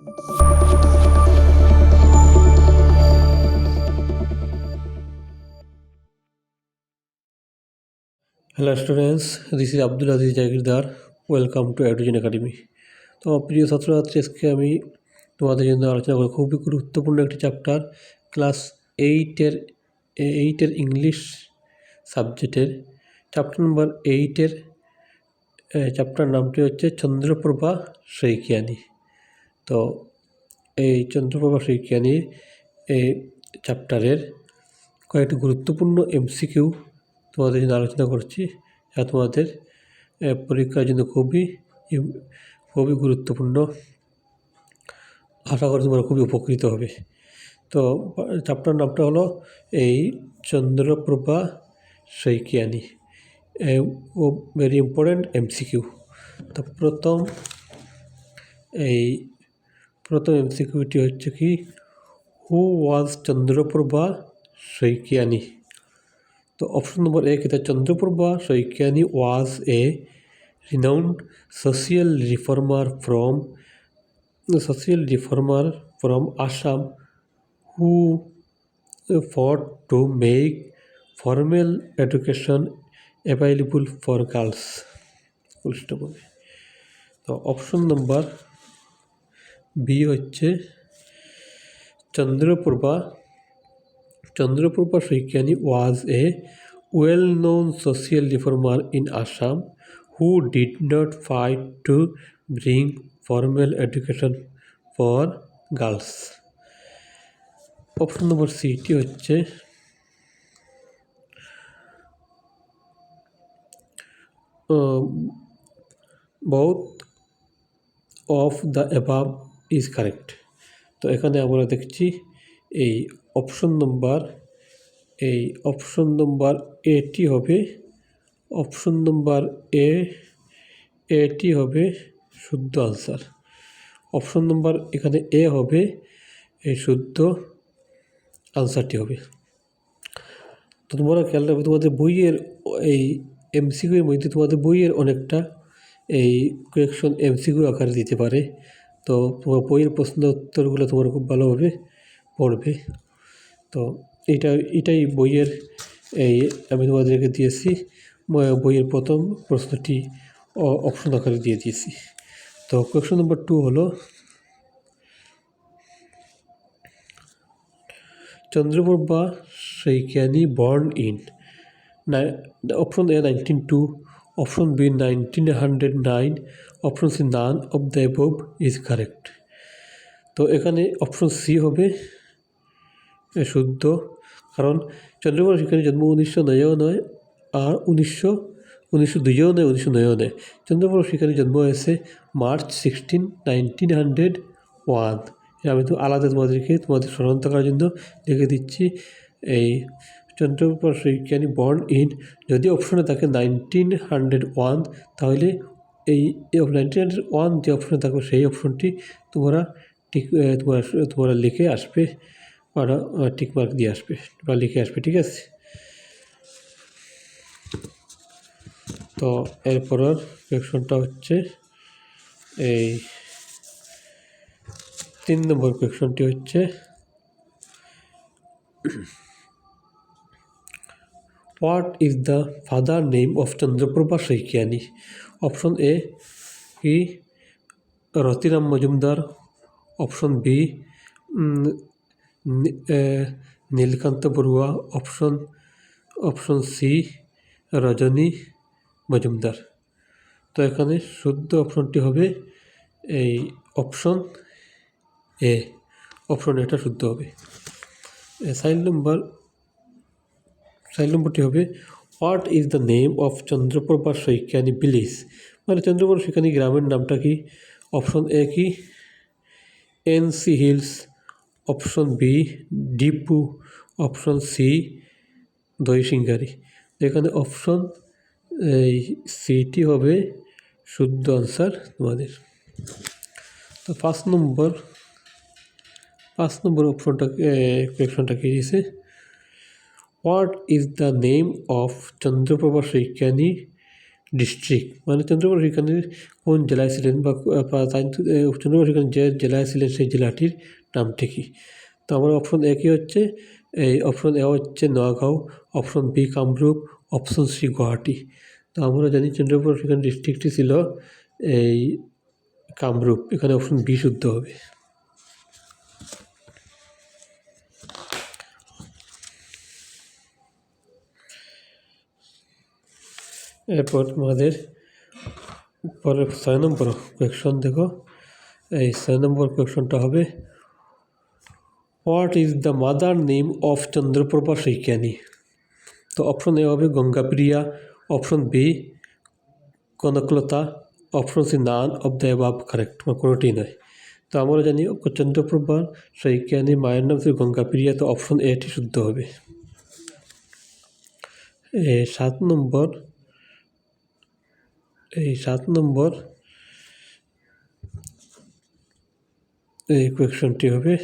Hello students, this is Abdul Aziz Jagirdar. Welcome to education academy. তো প্রিয় ছাত্রছাত্রী, আজকে আমি তোমাদের জন্য আলোচনা করব খুবই গুরুত্বপূর্ণ একটি চ্যাপ্টার, ক্লাস এইটের ইংলিশ সাবজেক্টের চ্যাপ্টার নম্বর 8-এর চ্যাপ্টার নামটি হচ্ছে চন্দ্রপ্রভা শইকীয়ানী। তো এই চন্দ্রপ্রভা শইকীয়ানী এই চ্যাপ্টারের কয়েকটি গুরুত্বপূর্ণ এমসিকিউ তোমাদের জন্য আলোচনা করছি, যা তোমাদের পরীক্ষার জন্য খুবই গুরুত্বপূর্ণ। আশা করি তোমরা খুবই উপকৃত হবে। তো চ্যাপ্টার নামটা হলো এই Chandraprabha Saikiani, very important MCQ. তো প্রথম এমসিকিউটি হচ্ছে কি, হু ওয়াজ চন্দ্রপ্রভা শইকীয়ানী? তো অপশন নম্বর A कहता है Chandraprabha शइकियानी was a renowned social reformer from Assam who fought to make formal education available for girls. তো অপশন নম্বর B হচ্ছে Chandraprabha Shaikyani was a well-known social reformer in Assam who did not fight to bring formal education for girls. Option number C টি হচ্ছে both of the above is correct. তো এখানে আমরা দেখছি এই option number এটি হবে, option number এটি হবে শুদ্ধ আনসার। অপশন নম্বর এখানে এ হবে, এই শুদ্ধ আনসারটি হবে। তো তোমরা খেয়াল রাখবে, তোমাদের বইয়ের এই এমসিকিউর মধ্যে তোমাদের বইয়ের অনেকটা এই কোয়েকশন এমসিকিউ আকারে দিতে পারে। তো তোমার বইয়ের প্রশ্ন উত্তরগুলো তোমরা খুব ভালোভাবে পড়বে। তো এটাই বইয়ের আমি তোমাদেরকে দিয়েছি, বইয়ের প্রথম প্রশ্নটি অপশন আকারে দিয়ে দিয়েছি। তো কোয়েকশন নম্বর 2 হলো Chandraprabha Saikiani born in option A 1902, option B 1909, option C naan of the above is correct. তো এখানে অপশন সি হবে শুদ্ধ, কারণ চন্দ্রপ্রভা শইকীয়ানীর জন্ম 1909 নয়, আর 1902 নয়, 1909 নয়। চন্দ্রপ্রভা শইকীয়ানীর জন্ম হয়েছে মার্চ 16, 1901। আমি তো আলাদা তোমাদের স্মরণতা করার জন্য লিখে দিচ্ছি। এই চন্দ্রপ্রভা শইকীয়ানী বর্ন ইন, যদি অপশনে থাকে 1901, তাহলে এই 1901 যে অপশনে থাকবে সেই অপশনটি তোমরা লিখে আসবে, বা টিক মার্ক দিয়ে আসবে বা লিখে আসবে, ঠিক আছে? তো এরপরের কোয়েকশনটা হচ্ছে এই 3 নম্বর কোয়েকশনটি হচ্ছে what is the father name of Chandraprabha Saikiani? Option A কি Ratiram Majumdar, option B Nilkanta Barua, option C Rajani Majumdar. তো এখানে শুদ্ধ অপশনটি হবে এই অপশন এ, অপশন এটা শুদ্ধ হবে। সাইন নম্বরটি হবে what is the name of Chandraprabha Saikiani village? মানে চন্দ্রপ্রভা শইকীয়ানী গ্রামের নামটা কি? অপশন এ কি এনসি হিলস, অপশন বি ডিপু, অপশন সি দইসিংহারি। এখানে অপশন এই সিটি হবে শুদ্ধ আনসার তোমাদের। তো 5 নম্বর কোয়েকশনটা কি দিয়েছে, what is the name of Chandraprabha Saikiani district, মানে চন্দ্রপ্রভা সৈকিয়ানি কোন জেলায় ছিলেন বা চন্দ্রপ্রভা সৈকিয়ানি যে জেলায় ছিলেন সেই জেলাটির নামটি কী। তো আমার অপশন এ কী হচ্ছে, এই অপশন এ হচ্ছে Nagaon, option B Kamrup, option C Guwahati. তো আমরা জানি চন্দ্রপ্রভা সৈকিয়ানি ডিস্ট্রিক্টটি ছিল এই কামরূপ, এখানে অপশন বি শুদ্ধ হবে। এরপর আমাদের পরের 6 নম্বর কোয়েকশন দেখো, এই 6 নম্বর কোয়েকশনটা হবে what is the mother name of Chandraprabha Saikiani. তো অপশন এ হবে Gangapriya, option B Kanaklata, option C none of the above correct, কোনোটি নয়। তো আমরা জানি চন্দ্রপ্রভা সৈকিয়ানি মায়ের নাম ছিল গঙ্গাপ্রিয়া, তো অপশন এটি শুদ্ধ হবে। 7 নম্বর এই কোয়েকশনটি হবে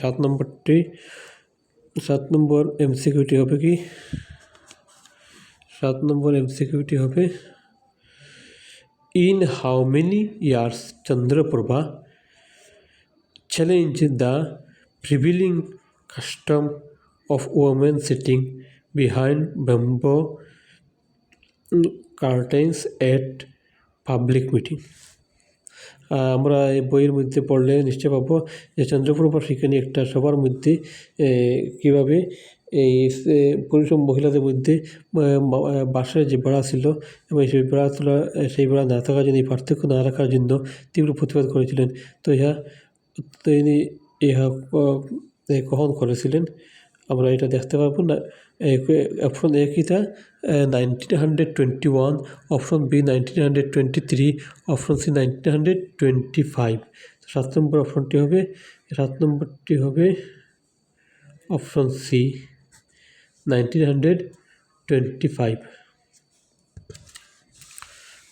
7 নম্বর এমসিকিউটি হবে কি, 7 নম্বর এমসিকিউটি হবে in how many years Chandraprabha challenge the prevailing custom of women sitting behind bamboo curtains at public meeting. আমরা এই বইয়ের মধ্যে পড়লে নিশ্চয় পাবো যে চন্দ্রপ্রভা সৈকিয়ানি একটা সবার মধ্যে কীভাবে এই পুরুষ ও মহিলাদের মধ্যে বাসায় যে বেড়া ছিল এবং সেই বেড়া তোলা সেই বেড়া না থাকার জন্য, এই পার্থক্য না রাখার জন্য তীব্র প্রতিবাদ করেছিলেন। তো তিনি ইহা কখন করেছিলেন আমরা এটা দেখতে পাবো না। অপশন এ কিটা 1921, অপশন বি 1923, অপশন সি 1925। 7 নম্বর অপশনটি হবে, 7 নম্বরটি হবে অপশন সি 1925।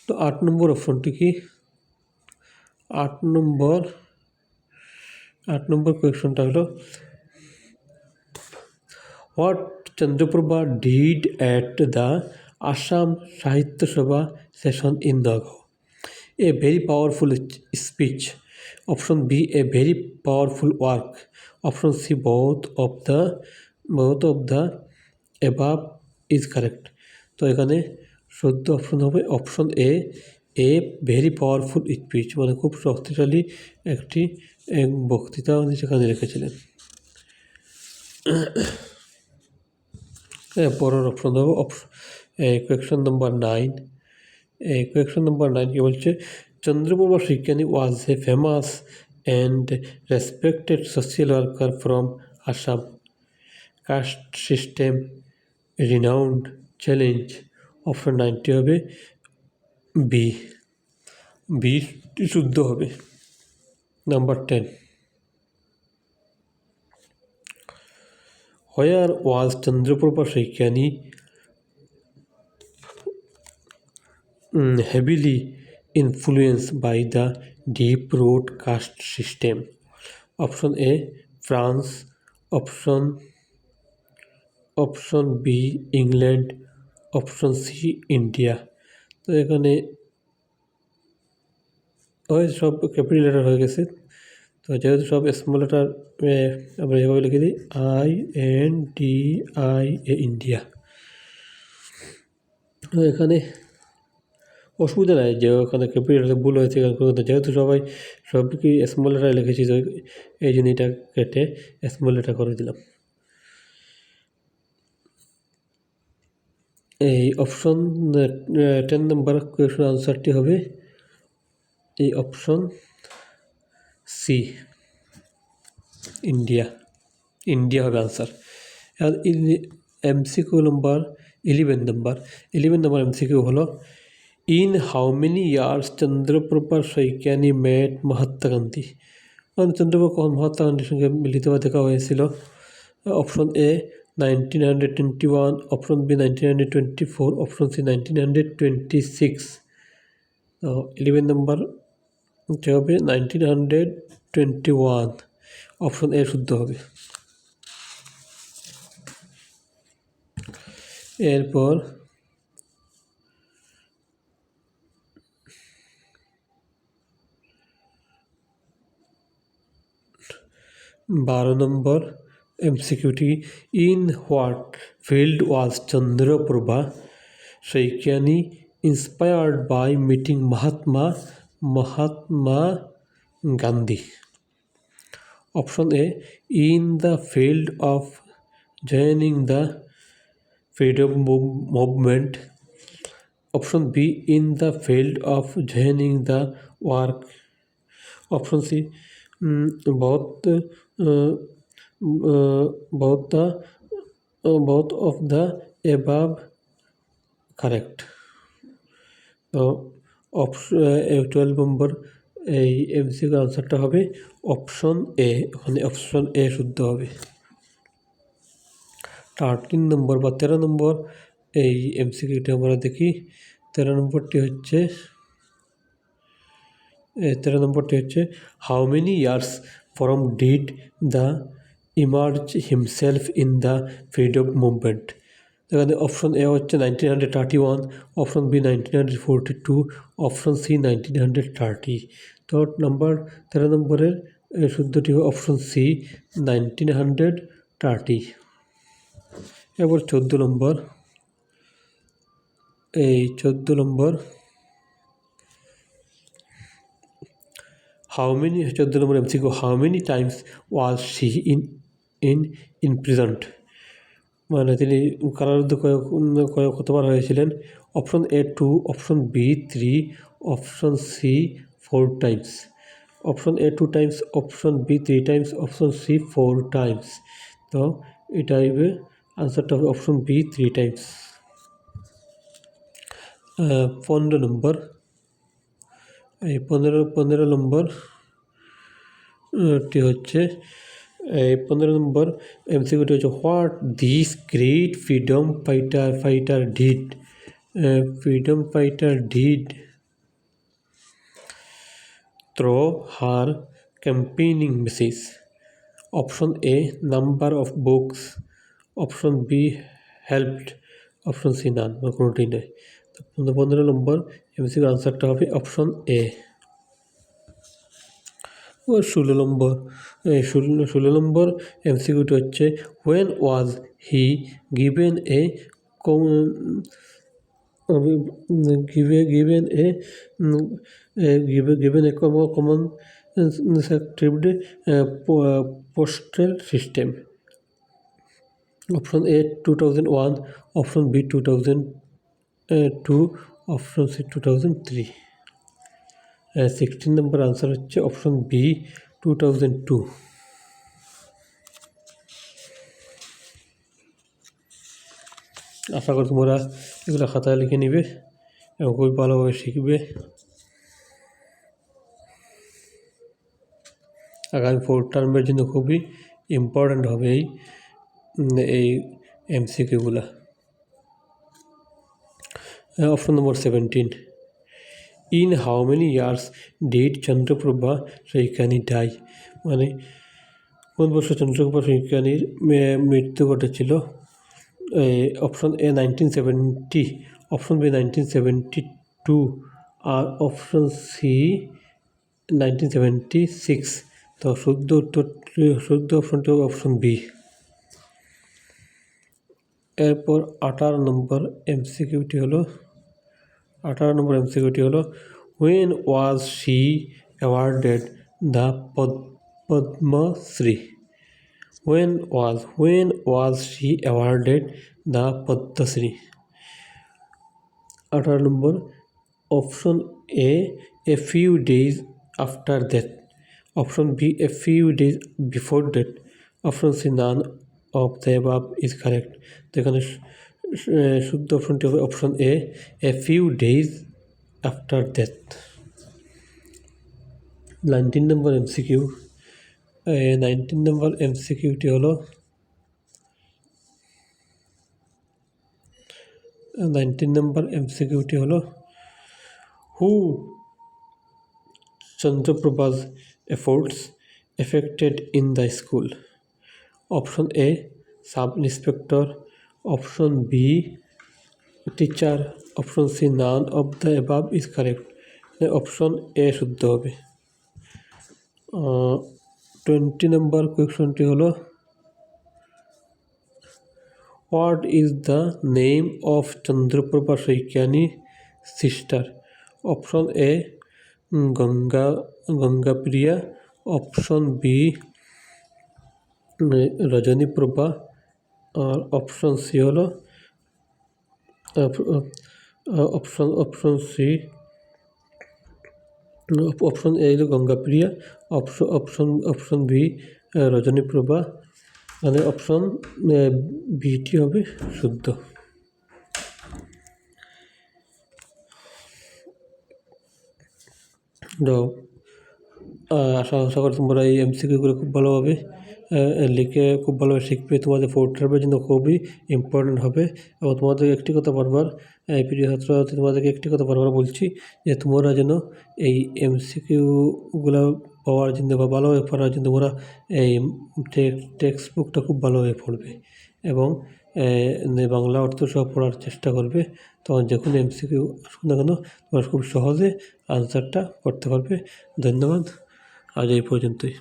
তো 8 নম্বর অপশনটি কি, 8 নম্বর কোয়েকশনটা হলো what Chandraprabha did at the Assam Sahitya Sabha session in Nagaon. A very powerful speech, option B a very powerful work, option C both of the above is correct. তো এখানে শুদ্ধ অপশন হবে option a very powerful speech, মানে খুব শক্তিশালী একটি বক্তৃতা উনি সেখানে রেখেছিলেন। পরের অপশন হবে কোয়েকশন নম্বর 9। কোয়েকশন নম্বর 9 কি বলছে, Chandraprabha Saikiani was a famous and respected social worker from Assam, caste system renowned challenge. Option 9টি হবে বি শুদ্ধ হবে। Number 10, where was Chandraprabha Saikyani heavily influenced by the deep-root caste system? Option A France, option B England, option C India। তো এখানে সব capital letter হয়ে গেছে, তো যেহেতু সব স্মল লেটার আমরা এভাবে লিখে দিই INDIA ইন্ডিয়া। তো এখানে অসুবিধা নাই যে ওখানে ক্যাপিটাল ভুল হয়েছে, যেহেতু সব কি স্মল লেটার লিখেছি, তো এই জন্য এটা কেটে স্মল লেটার করে দিলাম। এই অপশন 10 নম্বর কোয়েশন আনসারটি হবে এই অপশন সি ইন্ডিয়া হবে আনসার। এমসিকিউ নম্বর 11 নম্বর এমসিকিউ হলো in how many years Chandraprabha Saikiani met Mahatma Gandhi. Chandraprabha কখন মহাত্মা গান্ধীর সঙ্গে মিলিত হওয়া দেখা হয়েছিল? Option A 1921, option B 1924, option C 1926। তো 11 নম্বর হবে 1921, অপশন এ শুদ্ধ হবে। এরপর 12 নম্বর এমসিকিউটি in what field was Chandraprabha Saikiani inspired by meeting Mahatma Gandhi? Option A in the field of joining the freedom movement. Option B in the field of joining the work. Option C both both of the above correct. তো 12 নম্বর এই MCQ আনসারটা হবে option এ, ওখানে option A শুদ্ধ হবে। 13 নম্বর বা 13 নম্বর এই এমসিকিউটি আমরা দেখি। 13 নম্বরটি হচ্ছে how many years from did the emerge himself in the freedom movement? এখানে অপশন এ হচ্ছে 1931, অপশন বি 1942, অপশন সি 1930। তো নাম্বার 13 নম্বরের শুদ্ধটি অপশন সি 1930। এবার 14 নম্বর MCQ how many times was she in prison? মানে তিনি কারারুদ্ধ কতবার হয়েছিলেন? Option A 2, option B 3, option C 4 times. Option A 2 times, option B 3 times, option C 4 times. তো এটা হবে আনসারটা হবে অপশন বি 3 টাইমস। 15 নম্বর এই 15 নম্বরটি হচ্ছে 15 নম্বর এমসিকিউটি হচ্ছে what this great freedom fighter did through her campaigning message? Option A number of books, option B helped, option C none, কোনোটি নয়। তো 15 নম্বর এমসিকিউ আনসারটা হবে অপশন এ। 16 নম্বর এমসিকিউটি হচ্ছে when was he given a commemorative postal system? Option A 2001, option B 2002, option C 2003। 16 নম্বর answer হচ্ছে অপশন বি 2002। আশা করি তোমরা এগুলো খাতায় লিখে নিবে এবং খুবই ভালোভাবে শিখবে। আগামী 4th টার্মের জন্য খুবই ইম্পর্ট্যান্ট হবে এই এমসিকিউগুলো। অপশন নম্বর 17 in how many years did Chandraprabha Saikiani die? মানে কোন বছর চন্দ্রপ্রভা শইকিয়ানির মৃত্যু ঘটেছিল? অপশন এ 1970, অপশন বি 1972, আর অপশন সি 1976। তো শুদ্ধ অপশনটি হবে অপশন বি। এরপর 18 নম্বর এমসিকিউটি হলো when was she awarded the Padma Shri? when was she awarded the Padma Shri? 18 নম্বর option a few days after death, option B a few days before death, option C none of the above is correct। তো এখানে শুদ্ধ অপশনটি হবে option a few days after death। 19 নম্বর এমসিকিউটি হলো 19 নম্বর এমসিকিউটি হলো হু চন্দ্রপ্রভা's efforts affected in the school? Option A sub inspector, option B teacher, option C none of the above is correct. Option A শুদ্ধ হবে। 20 নম্বর কোয়েশ্চনটি হলো what is the name of Chandraprabha Saikiani sister? Option A Gangapriya, option B Rajaniprabha, আর option C হলো option C option এ হলো গঙ্গাপ্রিয়া, option B রজনীপ্রভা, মানে option বিটি হবে শুদ্ধ। আশা করি তোমরা এই এমসিকিউগুলো খুব ভালোভাবে লিখে খুব ভালোভাবে শিখবে। তোমাদের ফোর্থের জন্য খুবই ইম্পর্টেন্ট হবে। এবং তোমাদেরকে একটি কথা বারবার প্রিয় ছাত্র তোমাদেরকে একটি কথা বারবার বলছি যে তোমরা যেন এই এমসিকিউগুলো পাওয়ার জন্য বা ভালোভাবে পড়ার জন্য তোমরা এই টেক্সট বুকটা খুব ভালোভাবে পড়বে এবং বাংলা অর্থ সহ পড়ার চেষ্টা করবে। তখন যখন এমসিকিউ আসুক না কেন তোমরা খুব সহজে আনসারটা করতে পারবে। ধন্যবাদ, আজ এই পর্যন্তই।